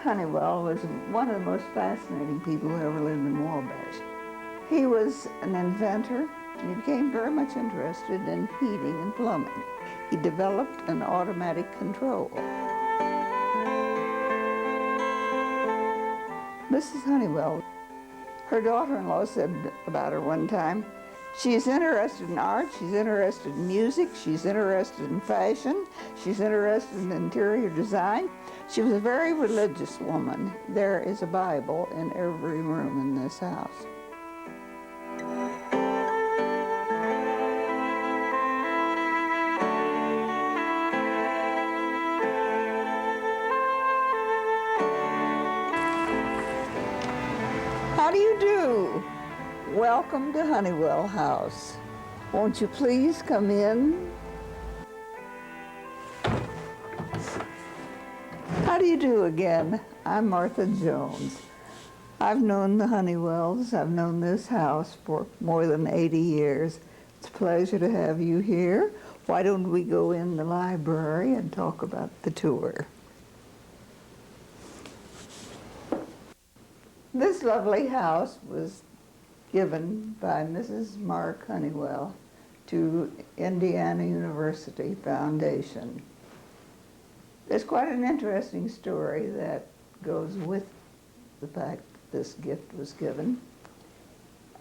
Honeywell was one of the most fascinating people who ever lived in Wabash. He was an inventor. He became very much interested in heating and plumbing. He developed an automatic control. Mrs. Honeywell, her daughter-in-law said about her one time, she's interested in art, she's interested in music, she's interested in fashion, she's interested in interior design. She was a very religious woman. There is a Bible in every room in this house. How do you do? Welcome to Honeywell House. Won't you please come in? How do you do again? I'm Martha Jones. I've known the Honeywells, I've known this house for more than 80 years. It's a pleasure to have you here. Why don't we go in the library and talk about the tour? This lovely house was given by Mrs. Mark Honeywell to Indiana University Foundation. There's quite an interesting story that goes with the fact that this gift was given.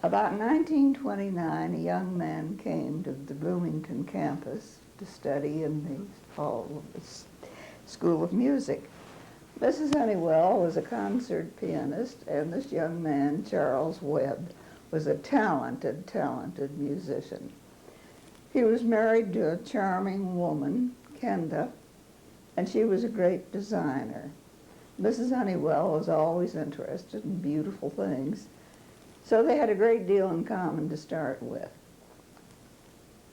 About 1929, a young man came to the Bloomington campus to study in the Hall of the School of Music. Mrs. Honeywell was a concert pianist, and this young man, Charles Webb, was a talented musician. He was married to a charming woman, Kenda, and she was a great designer. Mrs. Honeywell was always interested in beautiful things, so they had a great deal in common to start with.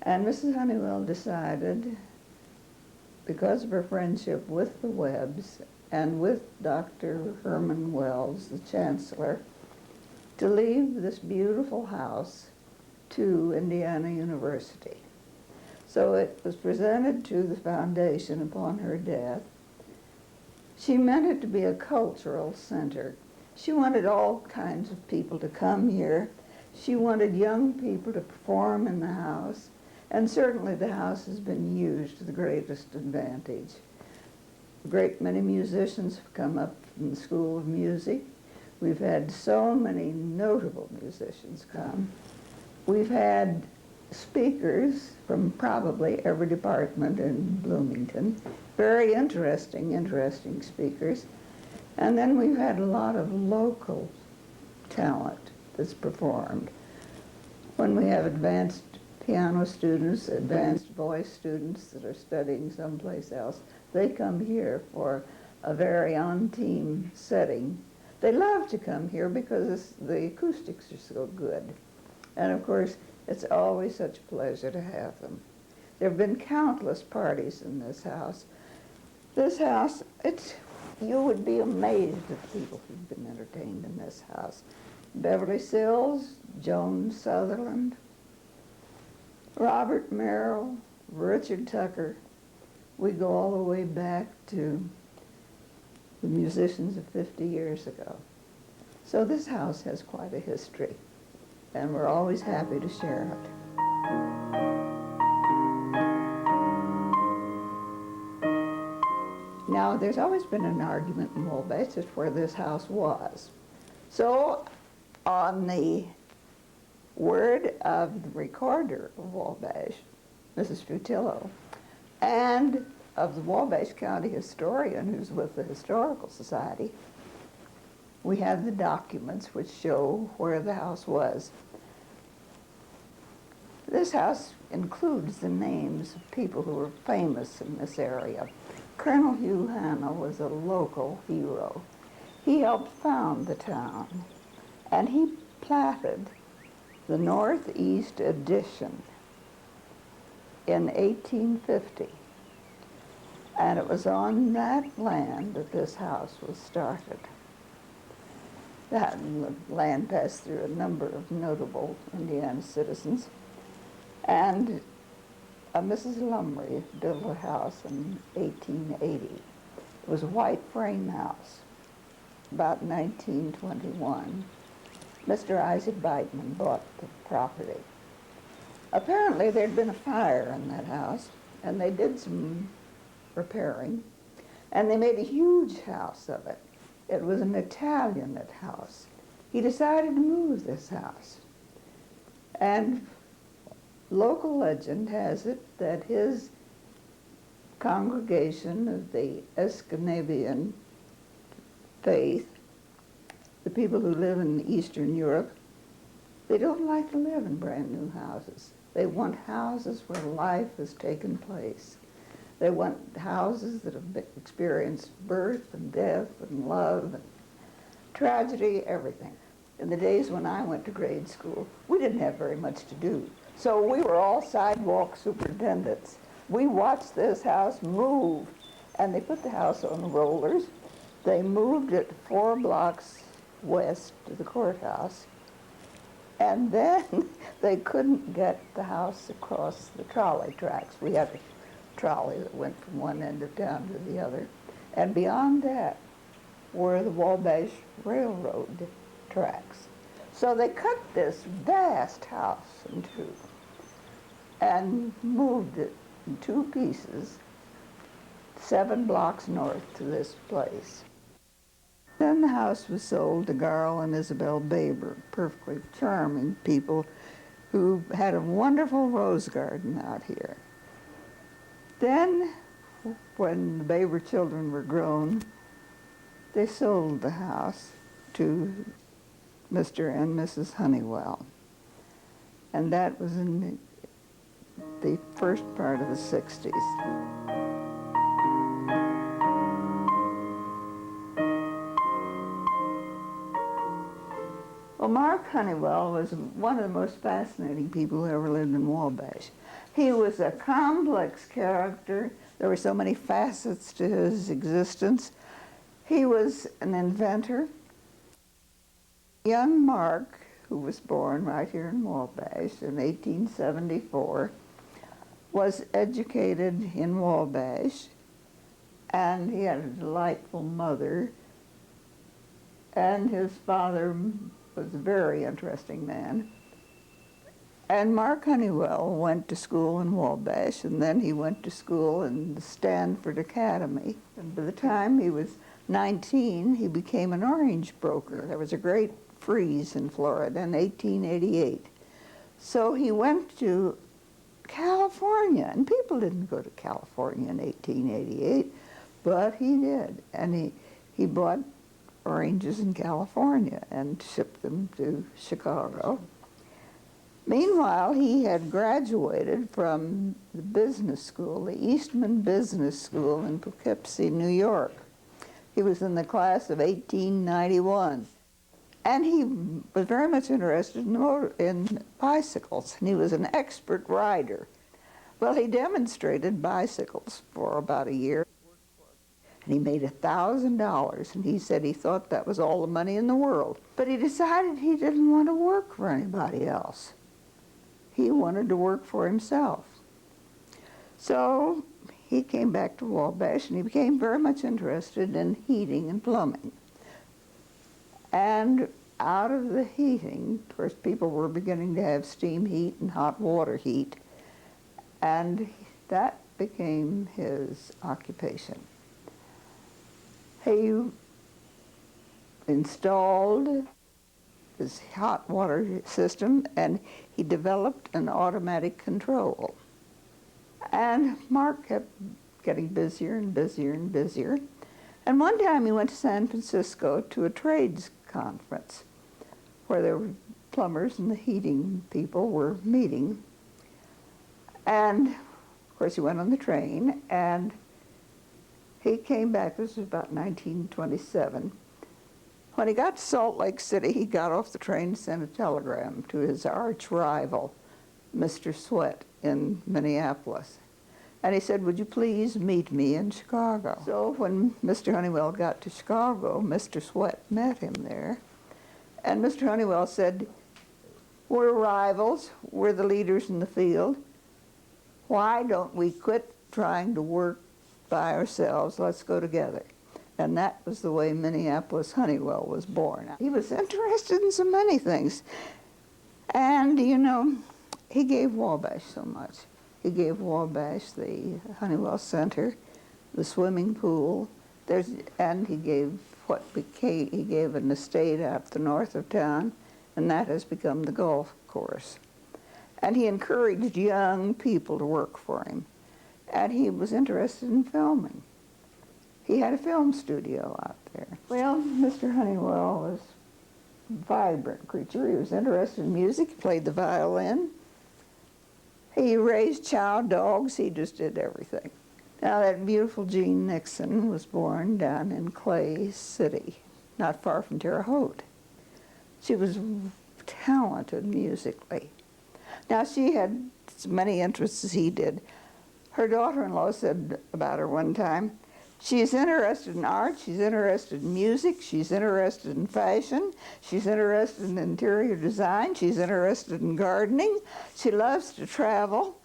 And Mrs. Honeywell decided, because of her friendship with the Webbs and with Dr. Herman Wells, the chancellor, to leave this beautiful house to Indiana University. So it was presented to the foundation upon her death. She meant it to be a cultural center. She wanted all kinds of people to come here. She wanted young people to perform in the house, and certainly the house has been used to the greatest advantage. A great many musicians have come up from the School of Music. We've had so many notable musicians come. We've had speakers from probably every department in Bloomington, very interesting speakers. And then we've had a lot of local talent that's performed. When we have advanced piano students, advanced voice students that are studying someplace else, they come here for a very on-team setting. They love to come here because the acoustics are so good. And of course, it's always such a pleasure to have them. There have been countless parties in this house. This house, you would be amazed at the people who've been entertained in this house. Beverly Sills, Joan Sutherland, Robert Merrill, Richard Tucker. We go all the way back to the musicians of 50 years ago. So this house has quite a history, and we're always happy to share it. Now, there's always been an argument in Wabash as to where this house was. So, on the word of the recorder of Wabash, Mrs. Futillo, and of the Wabash County historian who's with the Historical Society, we have the documents which show where the house was. This house includes the names of people who were famous in this area. Colonel Hugh Hanna was a local hero. He helped found the town, and he platted the Northeast Addition in 1850. And it was on that land that this house was started. That land passed through a number of notable Indiana citizens. And Mrs. Lumley built a house in 1880. It was a white frame house. about 1921, Mr. Isaac Beitman bought the property. Apparently there'd been a fire in that house, and they did some repairing, and they made a huge house of it. It was an Italian house. He decided to move this house. And local legend has it that his congregation of the Escandinavian faith, the people who live in Eastern Europe, they don't like to live in brand new houses. They want houses where life has taken place. They want houses that have experienced birth and death and love and tragedy, everything. In the days when I went to grade school, we didn't have very much to do. So we were all sidewalk superintendents. We watched this house move, and they put the house on rollers. They moved it 4 blocks west to the courthouse, and then they couldn't get the house across the trolley tracks. We had a trolley that went from one end of town to the other, and beyond that were the Wabash Railroad tracks. So they cut this vast house in two and moved it in 2 pieces 7 blocks north to this place. Then the house was sold to Garl and Isabel Baber, perfectly charming people who had a wonderful rose garden out here. Then, when the Baber children were grown, they sold the house to Mr. and Mrs. Honeywell. And that was in the first part of the 60s. Well, Mark Honeywell was one of the most fascinating people who ever lived in Wabash. He was a complex character. There were so many facets to his existence. He was an inventor. Young Mark, who was born right here in Wabash in 1874, was educated in Wabash, and he had a delightful mother, and his father was a very interesting man. And Mark Honeywell went to school in Wabash, and then he went to school in the Stanford Academy. And by the time he was 19, he became an orange broker. There was a great freeze in Florida in 1888. So he went to California, and people didn't go to California in 1888, but he did. And he bought oranges in California and shipped them to Chicago. Meanwhile, he had graduated from the business school, the Eastman Business School in Poughkeepsie, New York. He was in the class of 1891. And he was very much interested in bicycles, and he was an expert rider. Well, he demonstrated bicycles for about a year, and he made $1,000, and he said he thought that was all the money in the world. But he decided he didn't want to work for anybody else. He wanted to work for himself. So he came back to Wabash, and he became very much interested in heating and plumbing. And out of the heating, of course, people were beginning to have steam heat and hot water heat, and that became his occupation. He installed this hot water system, and he developed an automatic control. And Mark kept getting busier and busier and busier. And one time he went to San Francisco to a trades conference where there were plumbers and the heating people were meeting. And of course he went on the train, and he came back, this was about 1927. When he got to Salt Lake City, he got off the train and sent a telegram to his arch rival, Mr. Sweat, in Minneapolis. And he said, "Would you please meet me in Chicago?" So when Mr. Honeywell got to Chicago, Mr. Sweat met him there. And Mr. Honeywell said, "We're rivals, we're the leaders in the field. Why don't we quit trying to work by ourselves? Let's go together." And that was the way Minneapolis Honeywell was born. He was interested in so many things. And, you know, he gave Wabash so much. He gave Wabash the Honeywell Center, the swimming pool, and he gave he gave an estate out the north of town, and that has become the golf course. And he encouraged young people to work for him. And he was interested in filming. He had a film studio out there. Well, Mr. Honeywell was a vibrant creature. He was interested in music. He played the violin. He raised chow dogs. He just did everything. Now, that beautiful Jean Nixon was born down in Clay City, not far from Terre Haute. She was talented musically. Now, she had as many interests as he did. Her daughter-in-law said about her one time, she's interested in art, she's interested in music, she's interested in fashion, she's interested in interior design, she's interested in gardening, she loves to travel.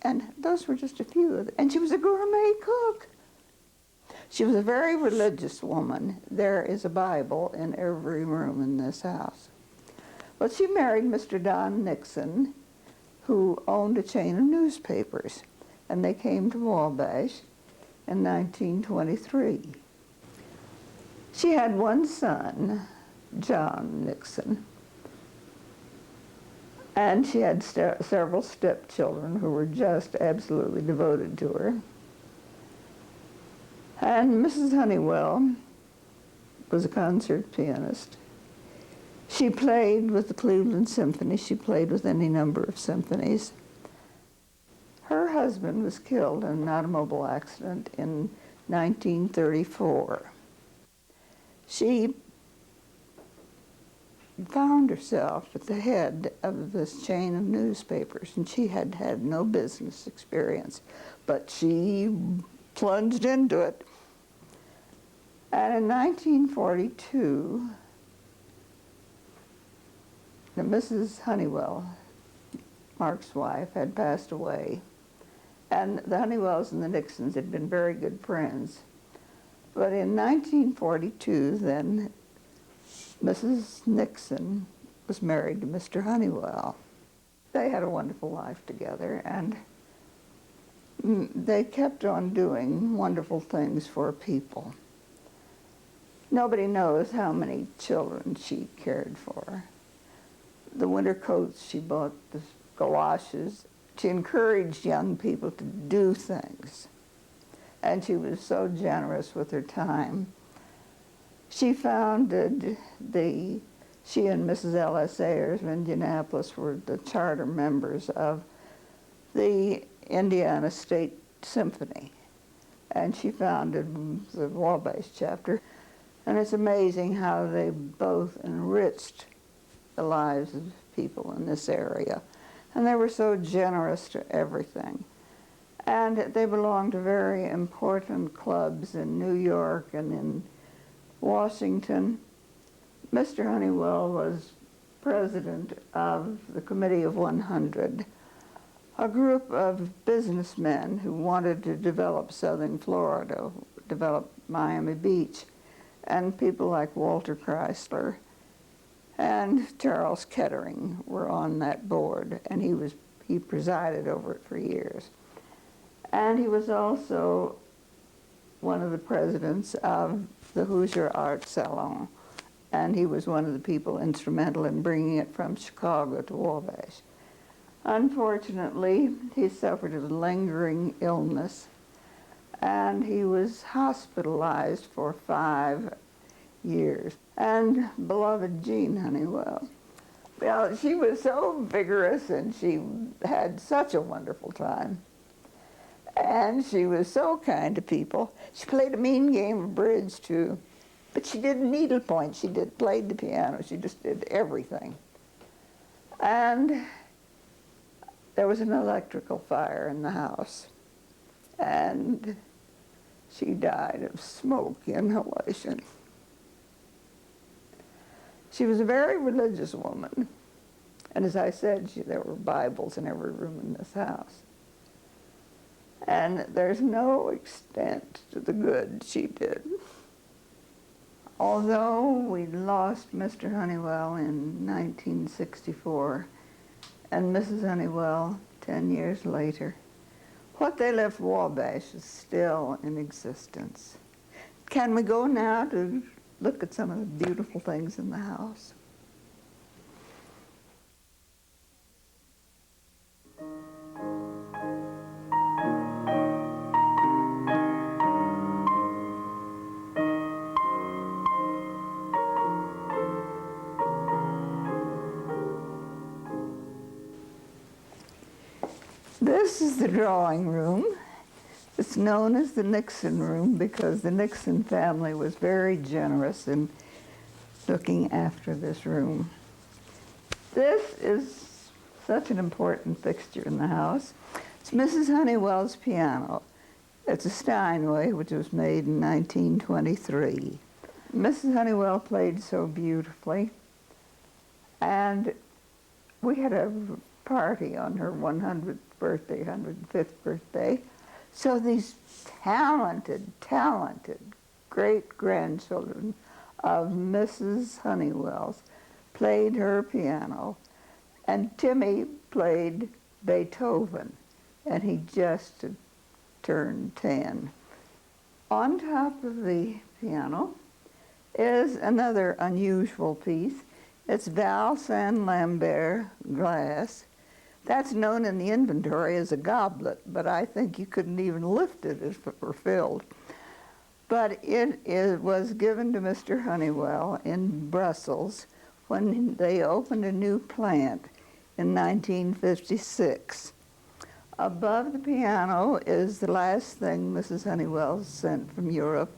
And those were just a few of them. And she was a gourmet cook. She was a very religious woman. There is a Bible in every room in this house. Well, she married Mr. Don Nixon, who owned a chain of newspapers. And they came to Wabash in 1923. She had one son, John Nixon, and she had several stepchildren who were just absolutely devoted to her. And Mrs. Honeywell was a concert pianist. She played with the Cleveland Symphony. She played with any number of symphonies. Her husband was killed in an automobile accident in 1934. She found herself at the head of this chain of newspapers, and she had had no business experience, but she plunged into it. And in 1942, Mrs. Honeywell, Mark's wife, had passed away, and the Honeywells and the Nixons had been very good friends. But in 1942, then, Mrs. Nixon was married to Mr. Honeywell. They had a wonderful life together, and they kept on doing wonderful things for people. Nobody knows how many children she cared for. The winter coats she bought, the galoshes. She encouraged young people to do things, and she was so generous with her time. She founded she and Mrs. L.S. Ayers of Indianapolis were the charter members of the Indiana State Symphony, and she founded the Wabash chapter. And it's amazing how they both enriched the lives of people in this area. And they were so generous to everything. And they belonged to very important clubs in New York and in Washington. Mr. Honeywell was president of the Committee of 100, a group of businessmen who wanted to develop southern Florida, develop Miami Beach, and people like Walter Chrysler and Charles Kettering were on that board, and he presided over it for years. And he was also one of the presidents of the Hoosier Art Salon, and he was one of the people instrumental in bringing it from Chicago to Wabash. Unfortunately, he suffered a lingering illness, and he was hospitalized for 5 years. And beloved Jean Honeywell, well, she was so vigorous, and she had such a wonderful time. And she was so kind to people. She played a mean game of bridge, too. But she did needlepoint. She played the piano. She just did everything. And there was an electrical fire in the house. And she died of smoke inhalation. She was a very religious woman. And as I said, there were Bibles in every room in this house. And there's no extent to the good she did. Although we lost Mr. Honeywell in 1964 and Mrs. Honeywell 10 years later, what they left Wabash is still in existence. Can we go now to look at some of the beautiful things in the house? This is the drawing room. It's known as the Nixon room because the Nixon family was very generous in looking after this room. This is such an important fixture in the house. It's Mrs. Honeywell's piano. It's a Steinway, which was made in 1923. Mrs. Honeywell played so beautifully, and we had a party on her 100th birthday, 105th birthday. So these talented great-grandchildren of Mrs. Honeywell's played her piano, and Timmy played Beethoven, and he just had turned 10. On top of the piano is another unusual piece. It's Val San Lambert glass. That's known in the inventory as a goblet, but I think you couldn't even lift it if it were filled. But it was given to Mr. Honeywell in Brussels when they opened a new plant in 1956. Above the piano is the last thing Mrs. Honeywell sent from Europe.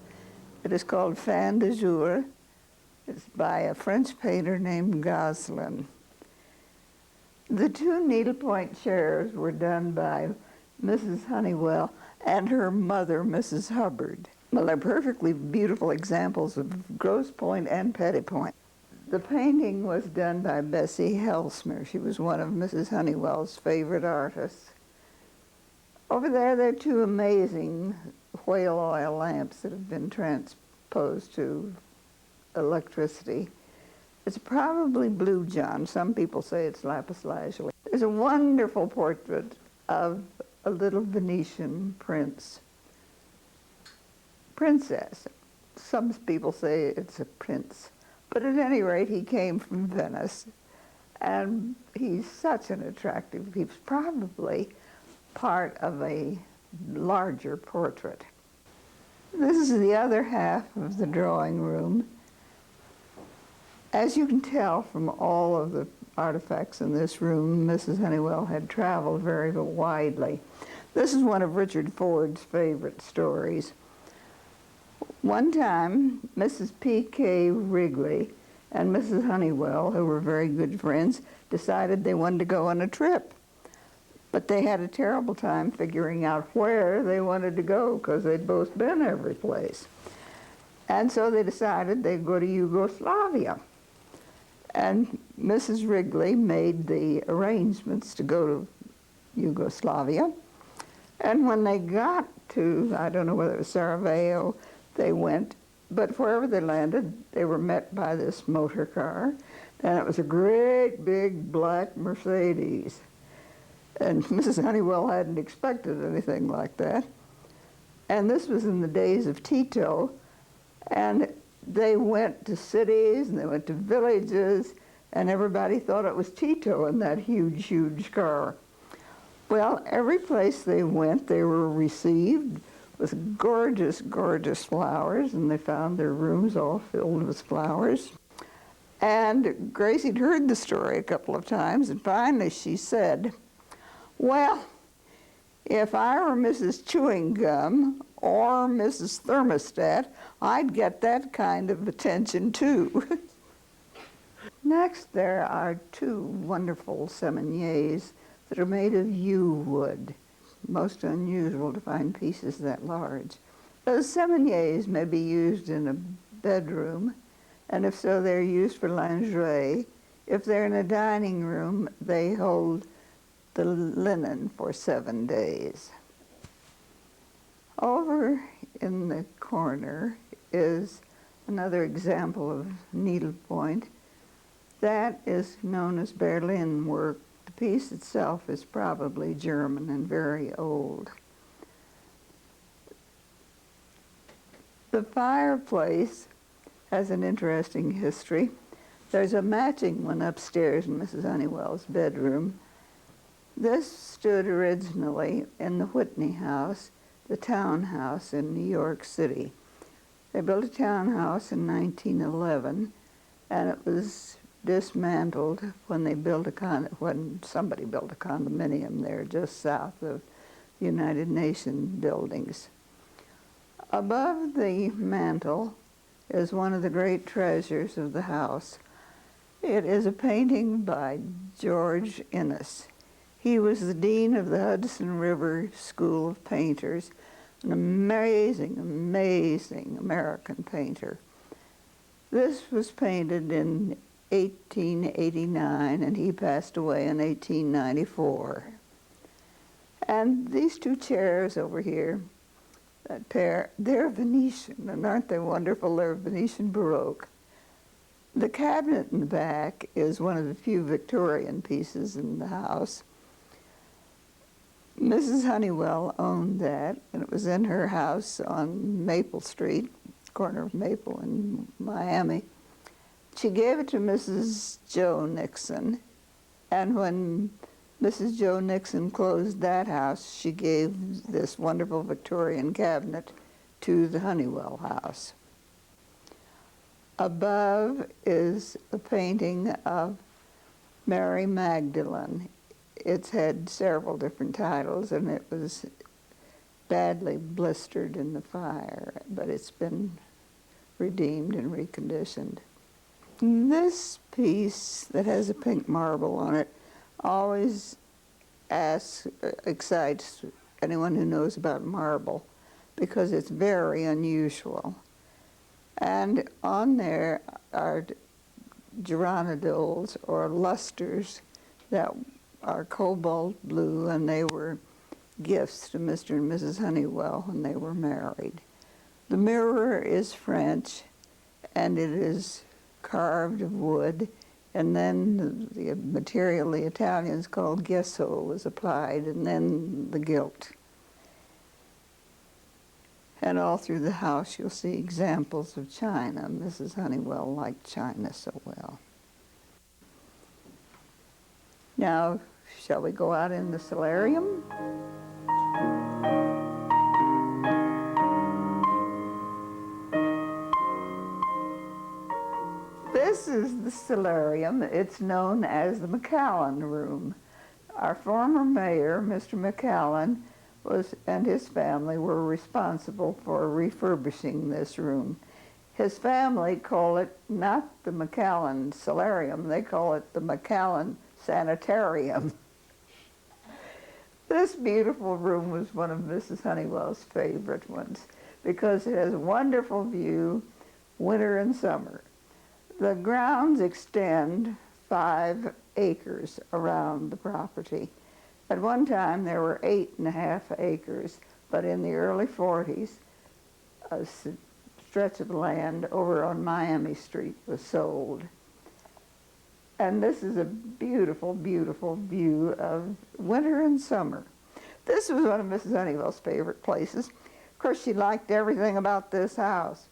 It is called Fin de Jour. It's by a French painter named Goslin. The two needlepoint chairs were done by Mrs. Honeywell and her mother, Mrs. Hubbard. Well, they're perfectly beautiful examples of grosse point and petit point. The painting was done by Bessie Helsmer. She was one of Mrs. Honeywell's favorite artists. Over there are two amazing whale oil lamps that have been transposed to electricity. It's probably Blue John. Some people say it's lapis lazuli. There's a wonderful portrait of a little Venetian princess. Some people say it's a prince. But at any rate, he came from Venice. And he's such an attractive, he's probably part of a larger portrait. This is the other half of the drawing room. As you can tell from all of the artifacts in this room, Mrs. Honeywell had traveled very widely. This is one of Richard Ford's favorite stories. One time, Mrs. P.K. Wrigley and Mrs. Honeywell, who were very good friends, decided they wanted to go on a trip. But they had a terrible time figuring out where they wanted to go because they'd both been every place. And so they decided they'd go to Yugoslavia. And Mrs. Wrigley made the arrangements to go to Yugoslavia. And when they got to, I don't know whether it was Sarajevo, they went, but wherever they landed, they were met by this motor car, and it was a great big black Mercedes. And Mrs. Honeywell hadn't expected anything like that. And this was in the days of Tito, and they went to cities and they went to villages, and everybody thought it was Tito in that huge, huge car. Well, every place they went, they were received with gorgeous, gorgeous flowers, and they found their rooms all filled with flowers. And Gracie had heard the story a couple of times, and finally she said, well, if I were Mrs. Chewing Gum or Mrs. Thermostat, I'd get that kind of attention too. Next, there are two wonderful seminiers that are made of yew wood. Most unusual to find pieces that large. Those seminiers may be used in a bedroom, and if so, they're used for lingerie. If they're in a dining room, they hold the linen for 7 days. Over in the corner is another example of needlepoint. That is known as Berlin work. The piece itself is probably German and very old. The fireplace has an interesting history. There's a matching one upstairs in Mrs. Honeywell's bedroom. This stood originally in the Whitney House, the townhouse in New York City. They built a townhouse in 1911, and it was dismantled when somebody built a condominium there just south of the United Nations buildings. Above the mantel is one of the great treasures of the house. It is a painting by George Inness. He was the dean of the Hudson River School of Painters, an amazing, amazing American painter. This was painted in 1889, and he passed away in 1894. And these two chairs over here, that pair, they're Venetian, and aren't they wonderful? They're Venetian Baroque. The cabinet in the back is one of the few Victorian pieces in the house. Mrs. Honeywell owned that, and it was in her house on Maple Street, corner of Maple in Miami. She gave it to Mrs. Joe Nixon, and when Mrs. Joe Nixon closed that house, she gave this wonderful Victorian cabinet to the Honeywell House. Above is a painting of Mary Magdalene. It's had several different titles, and it was badly blistered in the fire, but it's been redeemed and reconditioned. This piece that has a pink marble on it always excites anyone who knows about marble, because it's very unusual. And on there are geranidoles or lusters that are cobalt blue, and they were gifts to Mr. and Mrs. Honeywell when they were married. The mirror is French, and it is carved of wood, and then the material the Italians called gesso was applied, and then the gilt. And all through the house you'll see examples of china. Mrs. Honeywell liked china so well. Now, shall we go out in the solarium? This is the solarium. It's known as the McAllen Room. Our former mayor, Mr. McAllen, and his family were responsible for refurbishing this room. His family call it not the McAllen Solarium, they call it the McAllen Sanitarium. This beautiful room was one of Mrs. Honeywell's favorite ones because it has a wonderful view, winter and summer. The grounds extend 5 acres around the property. At one time there were 8.5 acres, but in the early 40s, a stretch of land over on Miami Street was sold. And this is a beautiful, beautiful view of winter and summer. This was one of Mrs. Honeywell's favorite places. Of course, she liked everything about this house.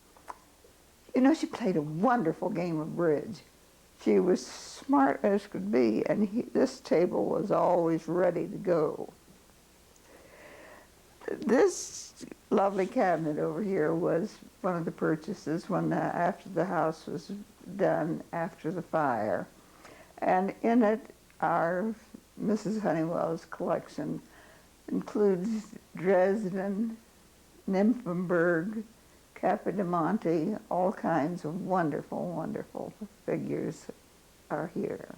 You know, she played a wonderful game of bridge. She was smart as could be, and this table was always ready to go. This lovely cabinet over here was one of the purchases after the house was done after the fire. And in it, our Mrs. Honeywell's collection includes Dresden, Nymphenburg, Capodimonte, all kinds of wonderful, wonderful figures are here.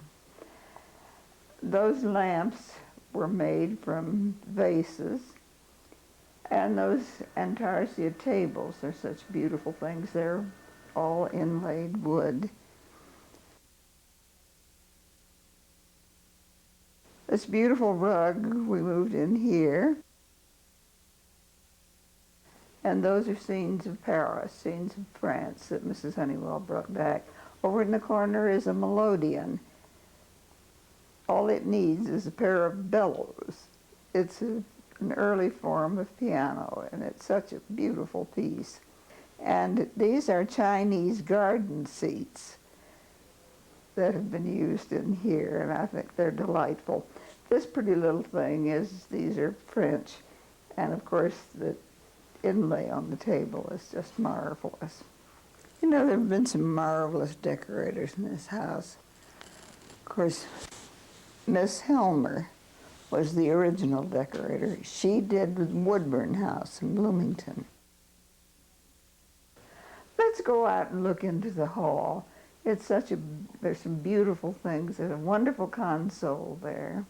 Those lamps were made from vases, and those Antarcia tables are such beautiful things. They're all inlaid wood. This beautiful rug we moved in here. And those are scenes of Paris, scenes of France that Mrs. Honeywell brought back. Over in the corner is a melodeon. All it needs is a pair of bellows. It's an early form of piano, and it's such a beautiful piece. And these are Chinese garden seats that have been used in here, and I think they're delightful. This pretty little thing is, these are French, and of course the inlay on the table is just marvelous. You know, there have been some marvelous decorators in this house. Of course, Miss Helmer was the original decorator. She did Woodburn House in Bloomington. Let's go out and look into the hall. It's such a, there's some beautiful things. There's a wonderful console there.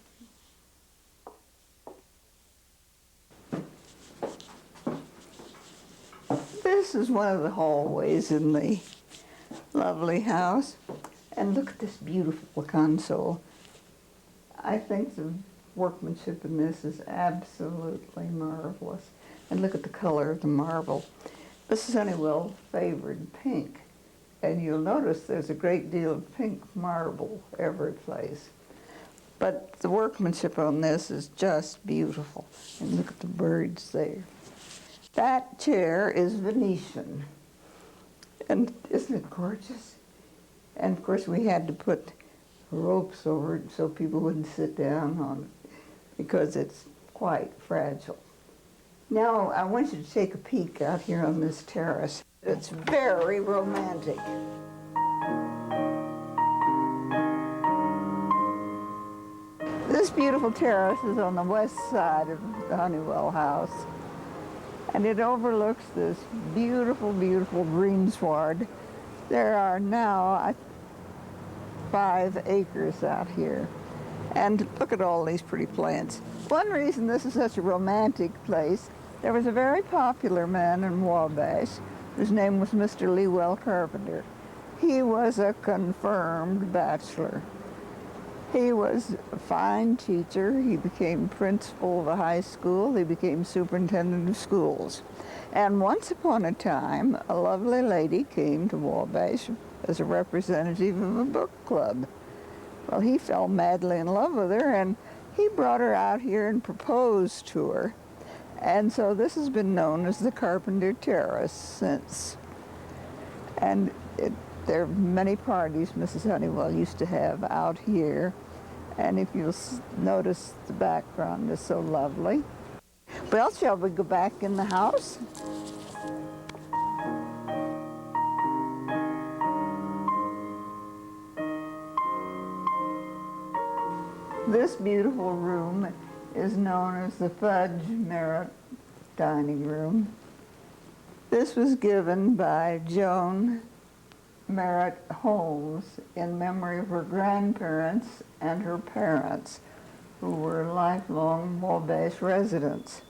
This is one of the hallways in the lovely house. And look at this beautiful console. I think the workmanship in this is absolutely marvelous. And look at the color of the marble. Mrs. Honeywell favored pink. And you'll notice there's a great deal of pink marble every place. But the workmanship on this is just beautiful. And look at the birds there. That chair is Venetian. And isn't it gorgeous? And of course we had to put ropes over it so people wouldn't sit down on it because it's quite fragile. Now I want you to take a peek out here on this terrace. It's very romantic. This beautiful terrace is on the west side of the Honeywell House, and it overlooks this beautiful, beautiful greensward. There are now 5 acres out here. And look at all these pretty plants. One reason this is such a romantic place, there was a very popular man in Wabash whose name was Mr. Lewell Carpenter. He was a confirmed bachelor. He was a fine teacher. He became principal of a high school. He became superintendent of schools. And once upon a time, a lovely lady came to Wabash as a representative of a book club. Well, he fell madly in love with her, and he brought her out here and proposed to her. And so this has been known as the Carpenter Terrace since. And there are many parties Mrs. Honeywell used to have out here. And if you'll notice, the background is so lovely. Well, shall we go back in the house? This beautiful room is known as the Fudge Merritt Dining Room. This was given by Joan Merritt Holmes in memory of her grandparents and her parents, who were lifelong Wabash residents.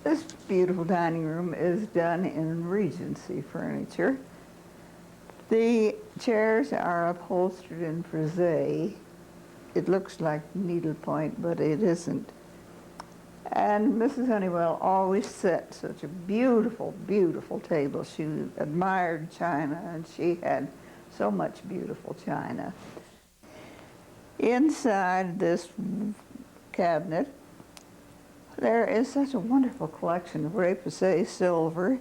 This beautiful dining room is done in Regency furniture. The chairs are upholstered in frisee. It looks like needlepoint, but it isn't. And Mrs. Honeywell always set such a beautiful, beautiful table. She admired china, and she had so much beautiful china. Inside this cabinet, there is such a wonderful collection of repoussé silver.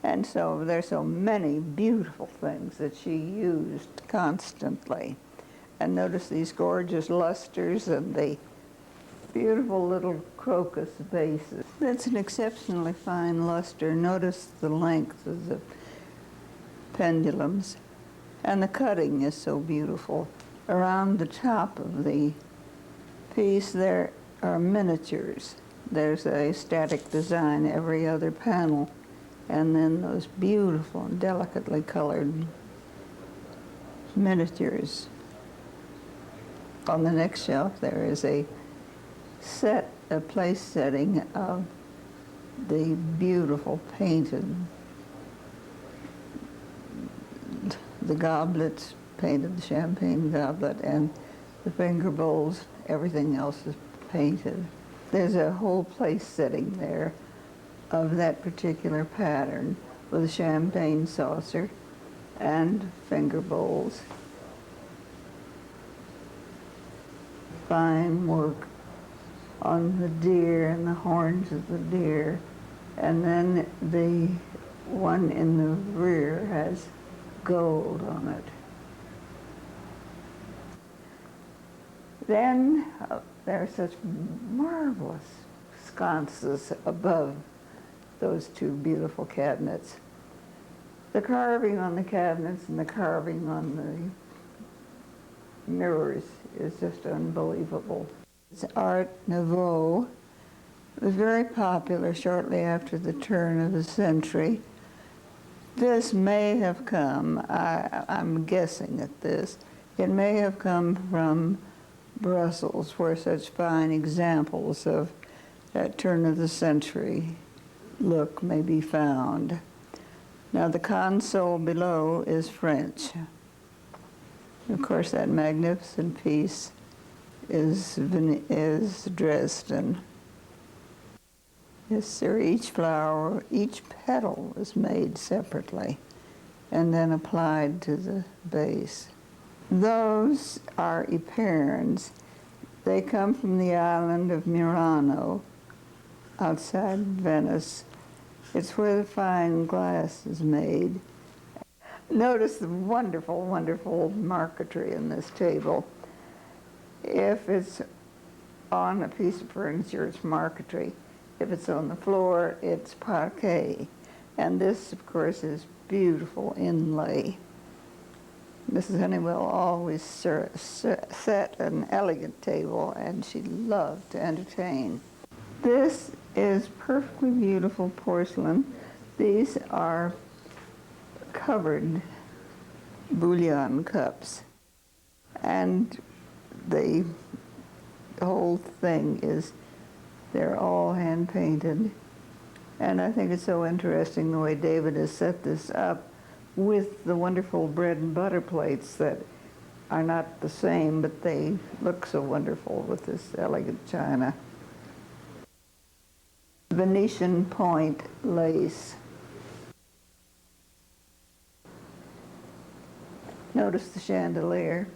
And so there's so many beautiful things that she used constantly. And notice these gorgeous lusters and the beautiful little crocus vases. That's an exceptionally fine luster. Notice the length of the pendulums. And the cutting is so beautiful. Around the top of the piece there are miniatures. There's a static design every other panel. And then those beautiful and delicately colored miniatures. On the next shelf there is a place setting of the beautiful painted, the goblets, painted the champagne goblet, and the finger bowls. Everything else is painted. There's a whole place sitting there of that particular pattern with a champagne saucer and finger bowls. Fine work on the deer and the horns of the deer. And then the one in the rear has gold on it. Then there are such marvelous sconces above those two beautiful cabinets. The carving on the cabinets and the carving on the mirrors is just unbelievable. It's Art Nouveau. It was very popular shortly after the turn of the century. This may have come, I'm guessing at this, it may have come from Brussels, where such fine examples of that turn of the century look may be found. Now the console below is French. Of course, that magnificent piece is Dresden. Yes, sir, each flower, each petal is made separately and then applied to the base. Those are eperons. They come from the island of Murano, outside Venice. It's where the fine glass is made. Notice the wonderful, wonderful marquetry in this table. If it's on a piece of furniture, it's marquetry. If it's on the floor, it's parquet. And this, of course, is beautiful inlay. Mrs. Honeywell always set an elegant table, and she loved to entertain. This is perfectly beautiful porcelain. These are covered bouillon cups, and the whole thing is, they're all hand painted. And I think it's so interesting the way David has set this up with the wonderful bread and butter plates that are not the same, but they look so wonderful with this elegant china. Venetian point lace. Notice the chandelier.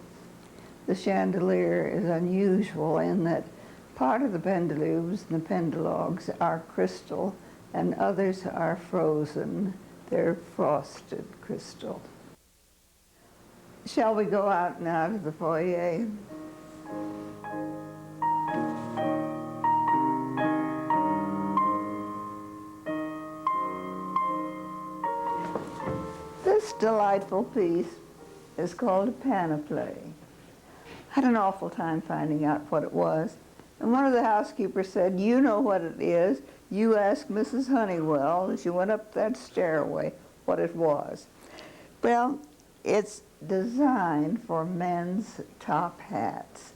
The chandelier is unusual in that part of the pendulums and the pendulogues are crystal and others are frozen. They're frosted crystal. Shall we go out now to the foyer? This delightful piece is called a panoply. I had an awful time finding out what it was. And one of the housekeepers said, "You know what it is. You ask Mrs. Honeywell," as she went up that stairway, what it was. Well, it's designed for men's top hats.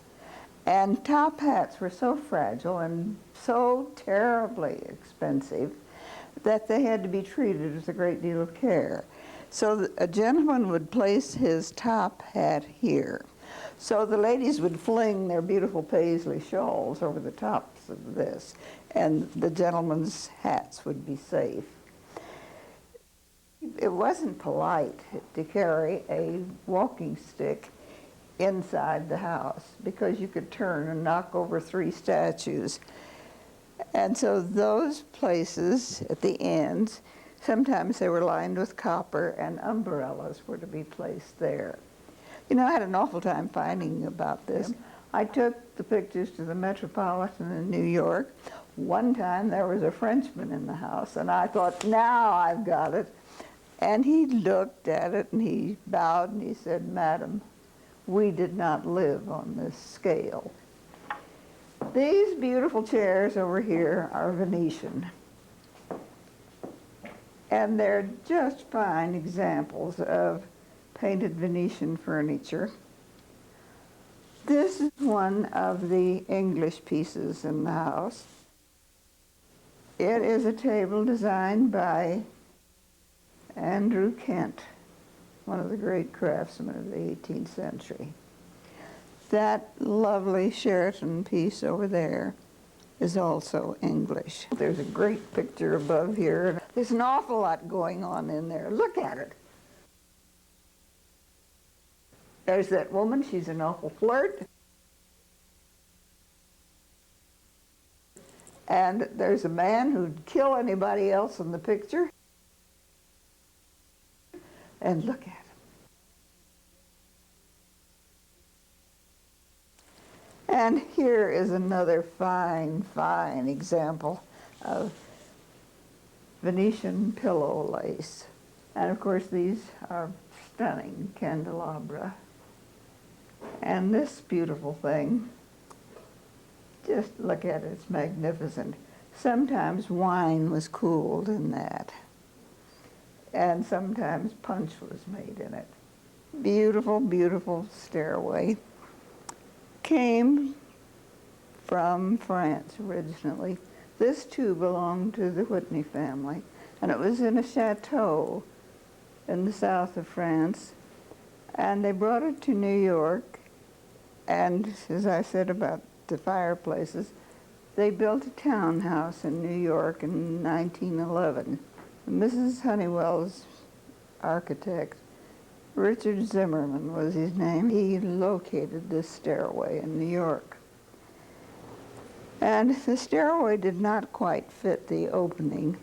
And top hats were so fragile and so terribly expensive that they had to be treated with a great deal of care. So a gentleman would place his top hat here. So the ladies would fling their beautiful paisley shawls over the tops of this, and the gentlemen's hats would be safe. It wasn't polite to carry a walking stick inside the house because you could turn and knock over 3 statues. And so those places at the ends, sometimes they were lined with copper, and umbrellas were to be placed there. You know, I had an awful time finding about this. I took the pictures to the Metropolitan in New York. One time there was a Frenchman in the house, and I thought, now I've got it. And he looked at it, and he bowed, and he said, "Madam, we did not live on this scale." These beautiful chairs over here are Venetian. And they're just fine examples of painted Venetian furniture. This is one of the English pieces in the house. It is a table designed by Andrew Kent, one of the great craftsmen of the 18th century. That lovely Sheraton piece over there is also English. There's a great picture above here. There's an awful lot going on in there. Look at it. There's that woman, she's an awful flirt. And there's a man who'd kill anybody else in the picture. And look at him. And here is another fine, fine example of Venetian pillow lace. And of course these are stunning candelabra. And this beautiful thing, just look at it, it's magnificent. Sometimes wine was cooled in that. And sometimes punch was made in it. Beautiful, beautiful stairway. Came from France originally. This too belonged to the Whitney family, and it was in a chateau in the south of France, and they brought it to New York, and as I said about the fireplaces, they built a townhouse in New York in 1911. Mrs. Honeywell's architect, Richard Zimmerman was his name. He located this stairway in New York. And the stairway did not quite fit the opening.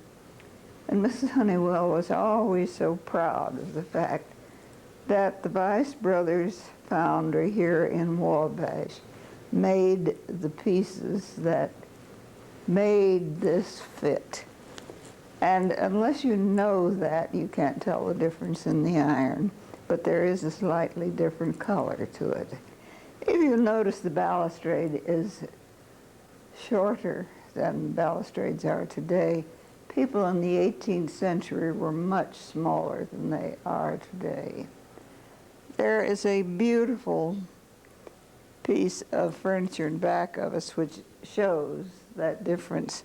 And Mrs. Honeywell was always so proud of the fact that the Weiss brothers foundry here in Wabash made the pieces that made this fit. And unless you know that, you can't tell the difference in the iron. But there is a slightly different color to it. If you notice, the balustrade is shorter than balustrades are today. People in the 18th century were much smaller than they are today. There is a beautiful piece of furniture in back of us which shows that difference.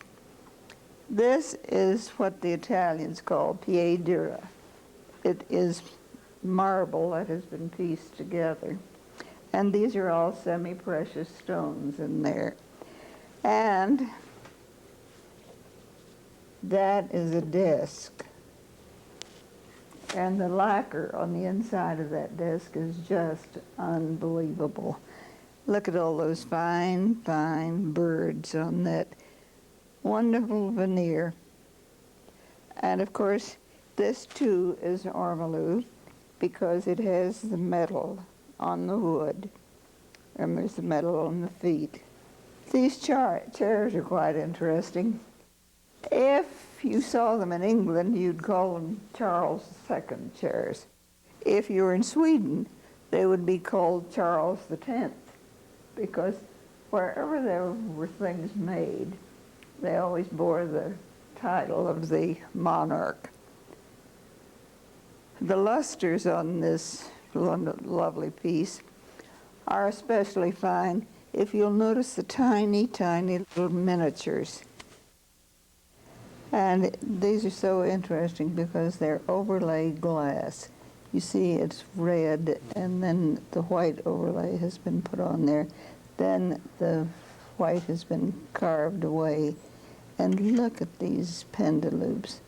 This is what the Italians call piedura. It is marble that has been pieced together. And these are all semi-precious stones in there. And that is a desk. And the lacquer on the inside of that desk is just unbelievable. Look at all those fine, fine birds on that wonderful veneer. And of course, this too is ormolu, because it has the metal on the wood, and there's the metal on the feet. These chairs are quite interesting. If you saw them in England, you'd call them Charles II chairs. If you were in Sweden, they would be called Charles X, because wherever there were things made, they always bore the title of the monarch. The lusters on this lovely piece are especially fine if you'll notice the tiny, tiny little miniatures. And these are so interesting because they're overlaid glass. You see it's red, and then the white overlay has been put on there. Then the white has been carved away. And look at these pendulums.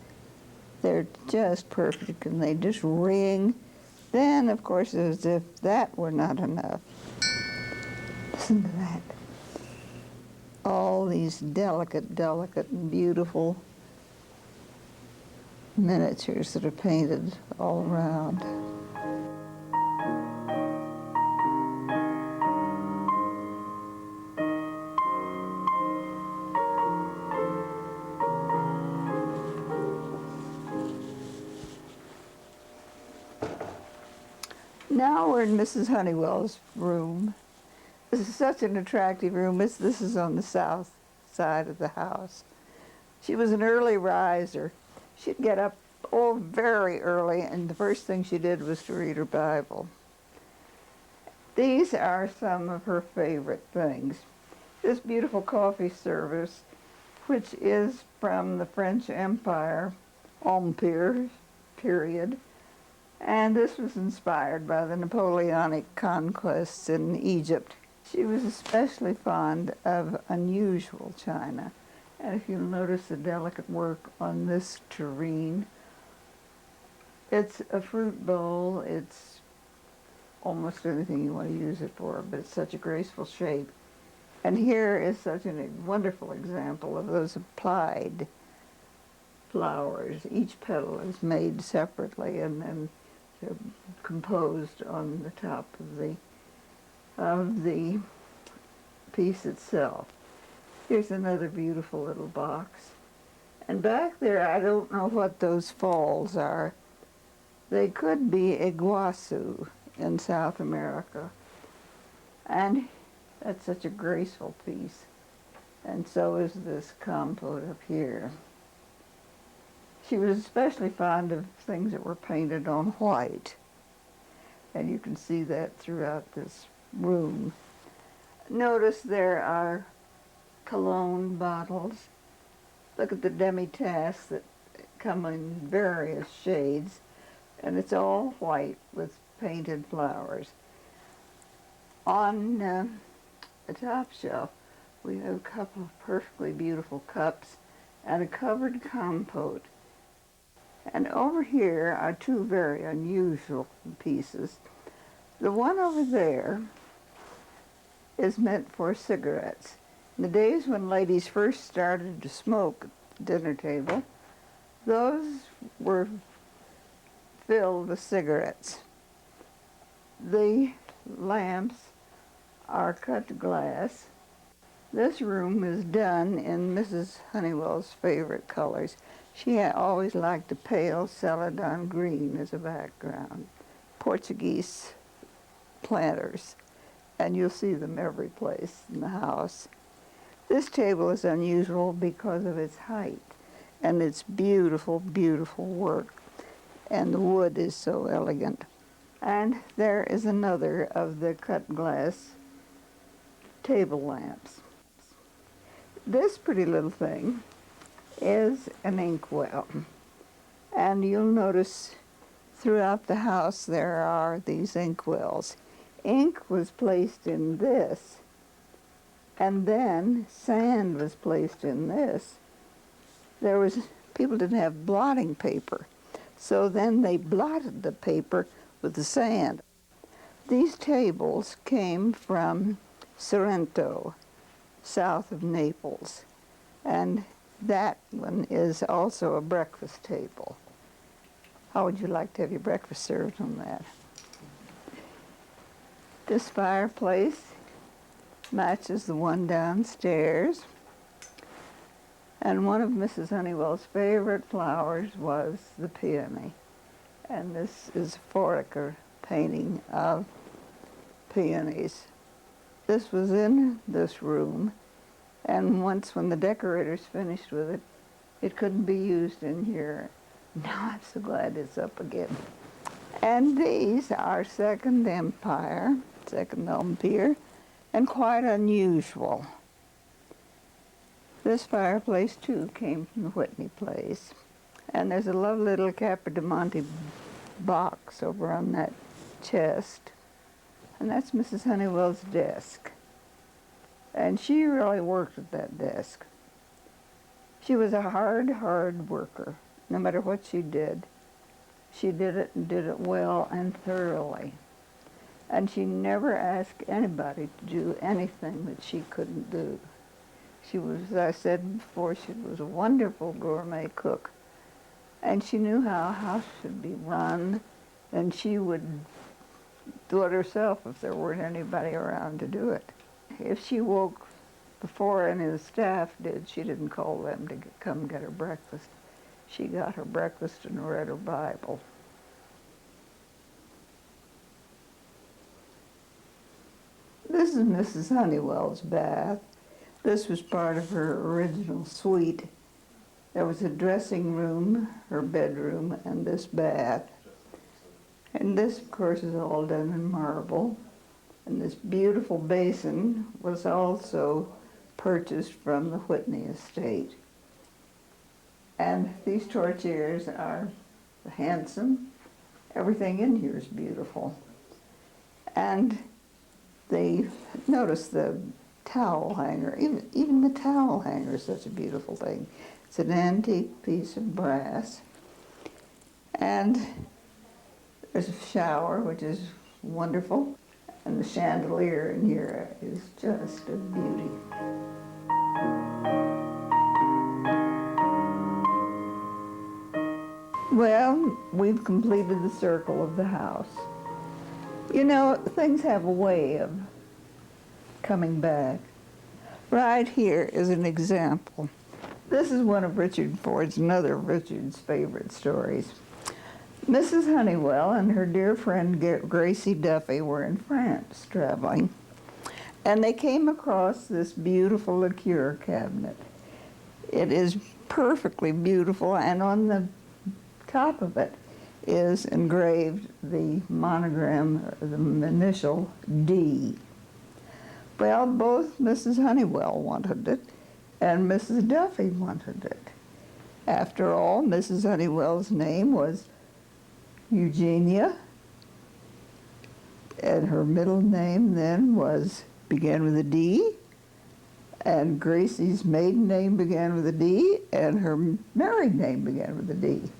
They're just perfect, and they just ring. Then, of course, as if that were not enough, listen to that. All these delicate, delicate, and beautiful miniatures that are painted all around. Now we're in Mrs. Honeywell's room. This is such an attractive room. This is on the south side of the house. She was an early riser. She'd get up very early, and the first thing she did was to read her Bible. These are some of her favorite things. This beautiful coffee service, which is from the French Empire, Empire period, and this was inspired by the Napoleonic conquests in Egypt. She was especially fond of unusual china. And if you'll notice the delicate work on this tureen, it's a fruit bowl. It's almost anything you want to use it for, but it's such a graceful shape. And here is such a wonderful example of those applied flowers. Each petal is made separately and then composed on the top of the piece itself. Here's another beautiful little box. And back there, I don't know what those falls are. They could be iguazu in South America. And that's such a graceful piece. And so is this compote up here. She was especially fond of things that were painted on white. And you can see that throughout this room. Notice there are cologne bottles. Look at the demi-tasse that come in various shades. And it's all white with painted flowers. On the top shelf, we have a couple of perfectly beautiful cups and a covered compote. And over here are two very unusual pieces. The one over there is meant for cigarettes. In the days when ladies first started to smoke at the dinner table, those were filled with cigarettes. The lamps are cut glass. This room is done in Mrs. Honeywell's favorite colors. She had always liked a pale celadon green as a background. Portuguese planters, and you'll see them every place in the house. This table is unusual because of its height and its beautiful, beautiful work, and the wood is so elegant. And there is another of the cut glass table lamps. This pretty little thing is an inkwell. And you'll notice throughout the house there are these inkwells. Ink was placed in this, and then sand was placed in this. People didn't have blotting paper, so then they blotted the paper with the sand. These tables came from Sorrento, south of Naples, and that one is also a breakfast table. How would you like to have your breakfast served on that? This fireplace matches the one downstairs, and one of Mrs. Honeywell's favorite flowers was the peony, and this is a Foraker painting of peonies. This was in this room, and once when the decorators finished with it, it couldn't be used in here. Now I'm so glad it's up again. And these are Second Empire, Second Empire, and quite unusual. This fireplace, too, came from the Whitney place. And there's a lovely little Capodimonte box over on that chest. And that's Mrs. Honeywell's desk. And she really worked at that desk. She was a hard worker. No matter what she did it and did it well and thoroughly. And she never asked anybody to do anything that she couldn't do. She was, as I said before, she was a wonderful gourmet cook. And she knew how a house should be run, and she would do it herself if there weren't anybody around to do it. If she woke before any of the staff did, she didn't call them to come get her breakfast. She got her breakfast and read her Bible. This is Mrs. Honeywell's bath. This was part of her original suite. There was a dressing room, her bedroom, and this bath. And this, of course, is all done in marble. And this beautiful basin was also purchased from the Whitney estate. And these torchairs are handsome. Everything in here is beautiful. And they noticed the towel hanger. Even the towel hanger is such a beautiful thing. It's an antique piece of brass. And there's a shower, which is wonderful. And the chandelier in here is just a beauty. Well, we've completed the circle of the house. You know, things have a way of coming back. Right here is an example. This is one of Richard Ford's, another of Richard's favorite stories. Mrs. Honeywell and her dear friend Gracie Duffy were in France traveling, and they came across this beautiful liqueur cabinet. It is perfectly beautiful, and on the top of it is engraved the monogram, the initial D. Well, both Mrs. Honeywell wanted it, and Mrs. Duffy wanted it. After all, Mrs. Honeywell's name was Eugenia, and her middle name then began with a D, and Gracie's maiden name began with a D, and her married name began with a D.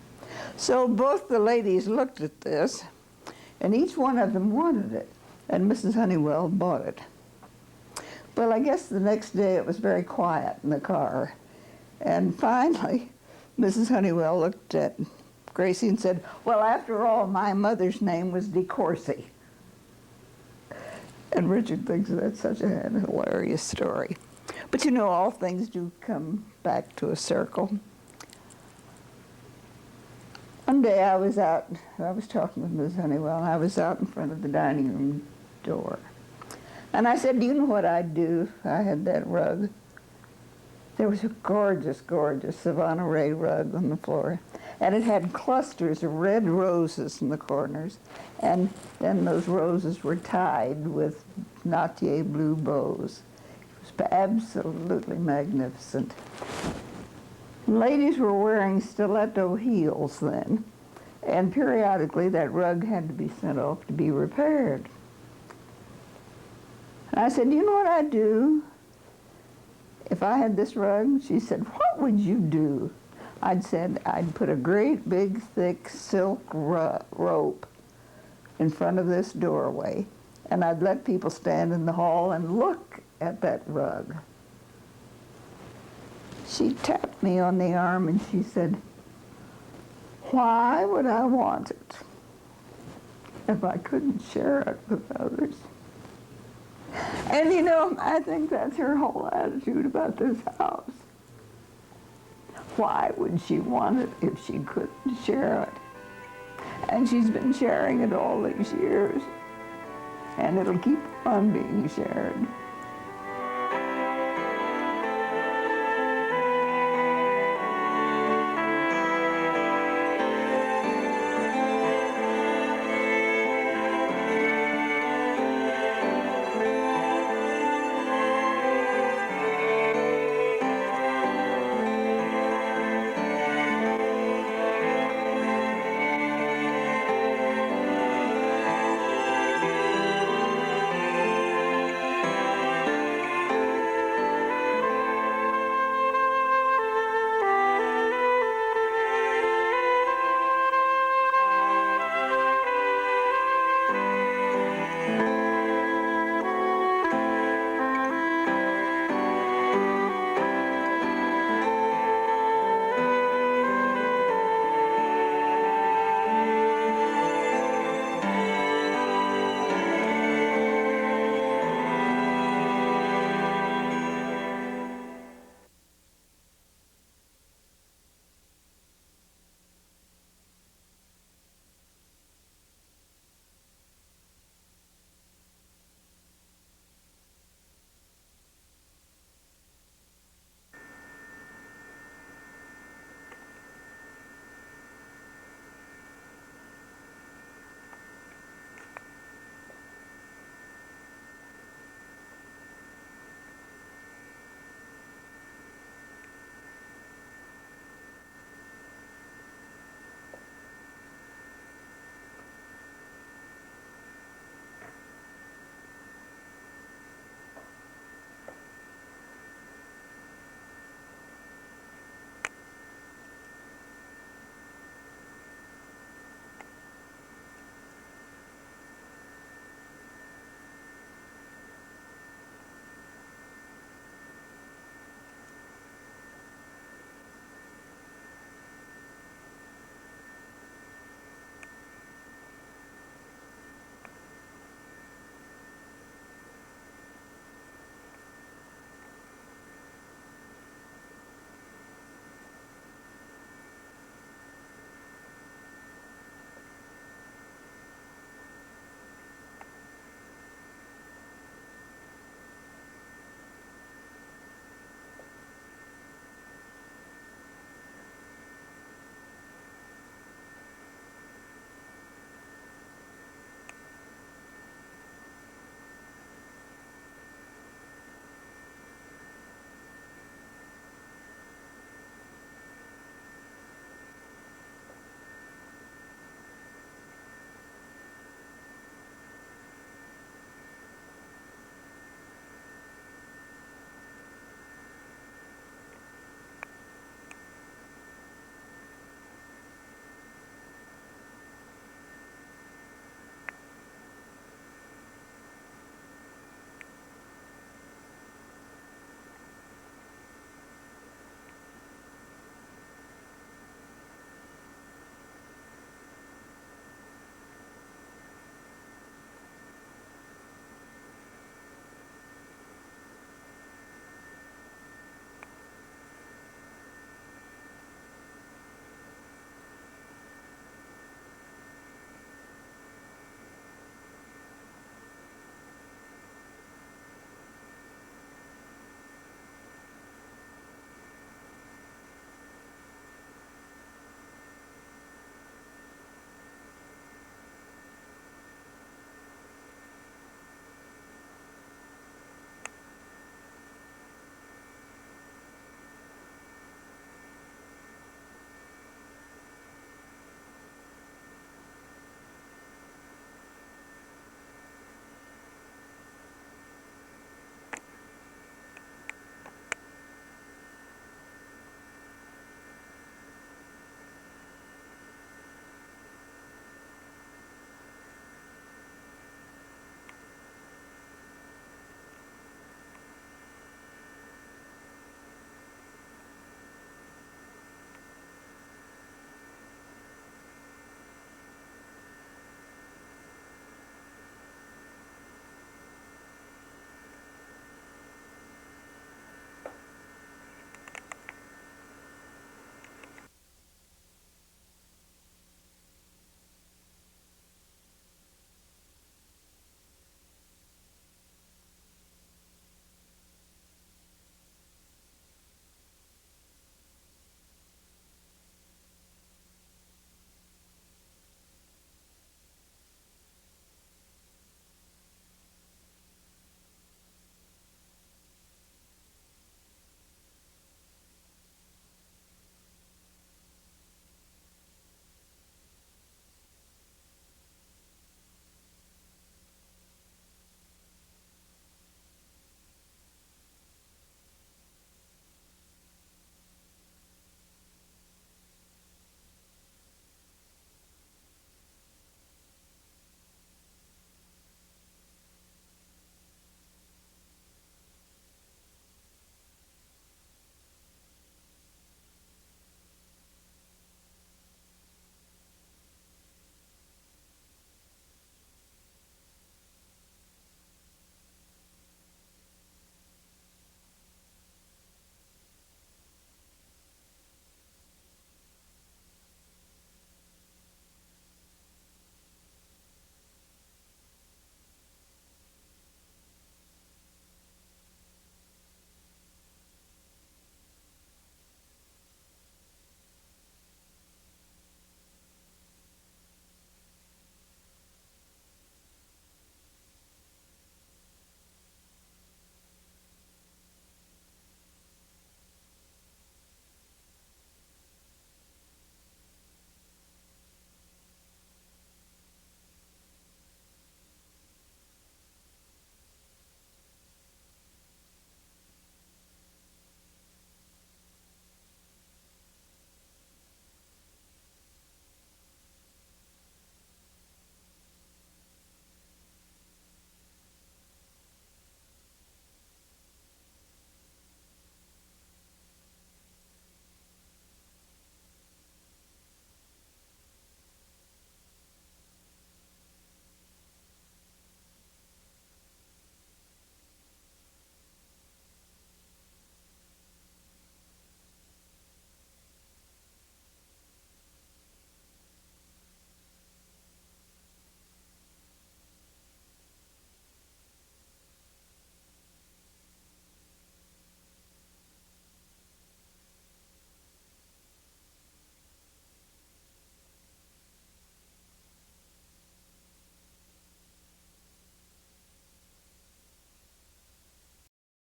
So both the ladies looked at this, and each one of them wanted it, and Mrs. Honeywell bought it. Well, I guess the next day it was very quiet in the car, and finally Mrs. Honeywell looked at Gracie and said, well, after all, my mother's name was De Courcy. And Richard thinks that's such a hilarious story. But you know, all things do come back to a circle. One day I was talking with Ms. Honeywell, and I was out in front of the dining room door. And I said, do you know what I'd do if I had that rug? There was a gorgeous, gorgeous Savannah Ray rug on the floor. And it had clusters of red roses in the corners. And then those roses were tied with Nautier blue bows. It was absolutely magnificent. Ladies were wearing stiletto heels then. And periodically that rug had to be sent off to be repaired. And I said, you know what I'd do if I had this rug? She said, what would you do? I'd said I'd put a great big thick silk rope in front of this doorway, and I'd let people stand in the hall and look at that rug. She tapped me on the arm and she said, why would I want it if I couldn't share it with others? And you know, I think that's her whole attitude about this house. Why would she want it if she couldn't share it? And she's been sharing it all these years, and it'll keep on being shared.